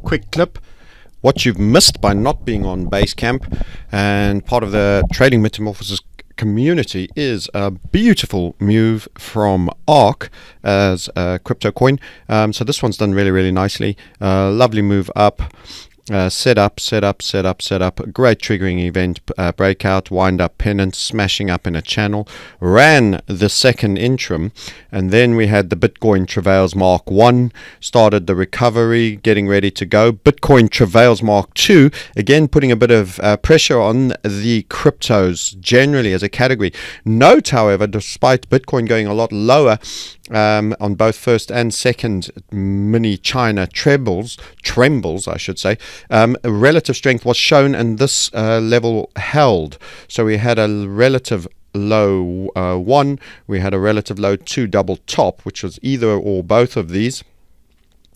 quick clip. What you've missed by not being on Basecamp and part of the Trading Metamorphosis community is a beautiful move from Ark as a crypto coin. So this one's done really nicely. Lovely move up. Set up, great triggering event, breakout, wind up, pennant, smashing up in a channel, ran the second interim, and then we had the Bitcoin Travails Mark 1, started the recovery, getting ready to go. Bitcoin Travails Mark 2, again putting a bit of pressure on the cryptos generally as a category. Note, however, despite Bitcoin going a lot lower on both first and second mini China trembles, I should say, relative strength was shown, and this level held. So we had a relative low 1, we had a relative low 2 double top, which was either or both of these.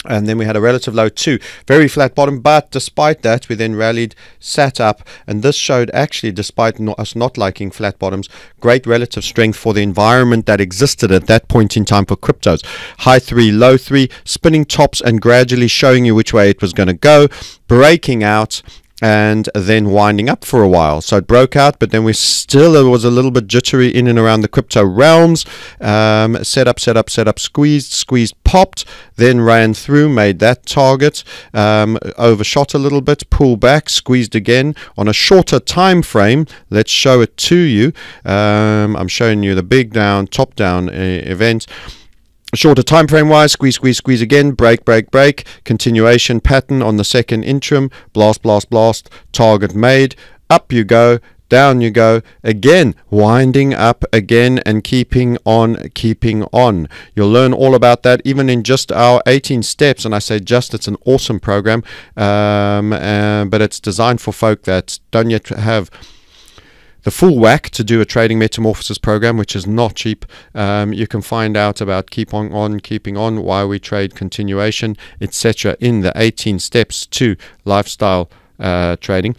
And then we had a relative low 2, very flat bottom, but despite that we then rallied, sat up, and this showed actually, despite us not liking flat bottoms, great relative strength for the environment that existed at that point in time for cryptos. High 3, low 3, spinning tops and gradually showing you which way it was going to go, breaking out and then winding up for a while. So it broke out, but then it was a little bit jittery in and around the crypto realms. Set up, squeezed, popped, then ran through, made that target, overshot a little bit, pulled back, squeezed again on a shorter time frame. Let's show it to you. I'm showing you the big down, top down event. Shorter time frame wise, squeeze again, break, continuation pattern on the second interim, blast, target made, up you go, down you go, again, winding up again and keeping on. You'll learn all about that even in just our 18 steps, and I say just, it's an awesome program, but it's designed for folk that don't yet have the full whack to do a trading metamorphosis program, which is not cheap. You can find out about keeping on, why we trade, continuation, etc. in the 18 steps to lifestyle trading.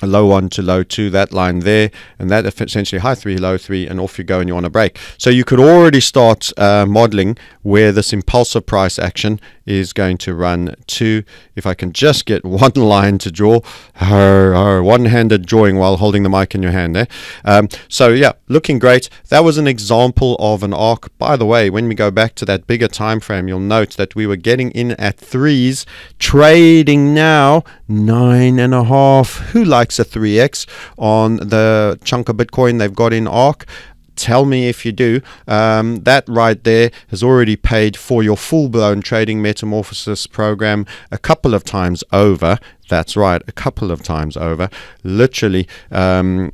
Low 1 to low 2, that line there, and that essentially high 3, low 3, and off you go and you want to break. So you could already start modeling where this impulsive price action is going to run to. If I can just get one line to draw, one-handed drawing while holding the mic in your hand there. So yeah, looking great. That was an example of an Ark. By the way, when we go back to that bigger time frame, you'll note that we were getting in at 3s, trading now 9.5. Who likes a 3x on the chunk of Bitcoin they've got in Ark? Tell me if you do. That right there has already paid for your full-blown trading metamorphosis program a couple of times over. That's right, a couple of times over. Literally, for 1.5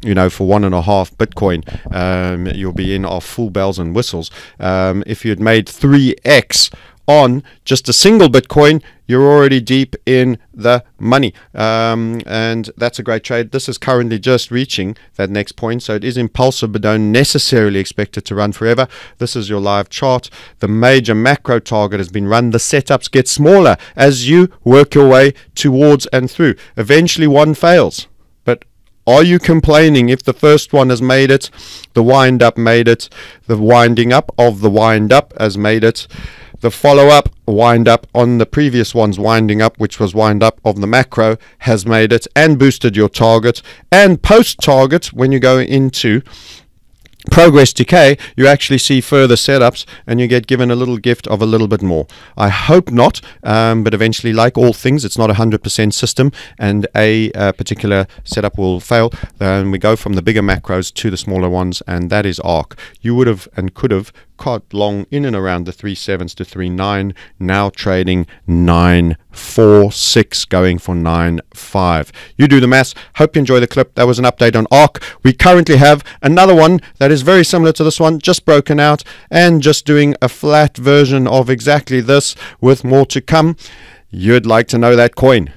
Bitcoin, you'll be in off full bells and whistles. If you'd made 3x on just a single Bitcoin, you're already deep in the money, and that's a great trade. This is currently just reaching that next point, so it is impulsive, but don't necessarily expect it to run forever. This is your live chart. The major macro target has been run. The setups get smaller as you work your way towards and through. Eventually one fails, but are you complaining if the first one has made it, the wind up made it, the winding up of the wind up has made it, the follow-up wind up on the previous one's winding up, which was wind up of the macro, has made it and boosted your target, and post-target, when you go into progress decay, you actually see further setups and you get given a little gift of a little bit more. I hope not, but eventually, like all things, it's not a 100% system, and a particular setup will fail. Then we go from the bigger macros to the smaller ones, and that is Ark. You would have and could have caught long in and around the 3.7s to 3.9, now trading 9.46, going for 9.5. You do the maths. Hope you enjoy the clip. That was an update on Ark. We currently have another one that is very similar to this one, just broken out and just doing a flat version of exactly this with more to come. You'd like to know that coin.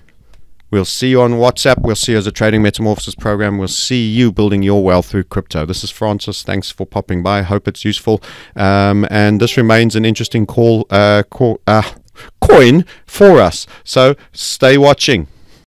We'll see you on WhatsApp. We'll see you as a Trading Metamorphosis program. We'll see you building your wealth through crypto. This is Francis. Thanks for popping by. Hope it's useful. And this remains an interesting coin for us. So stay watching.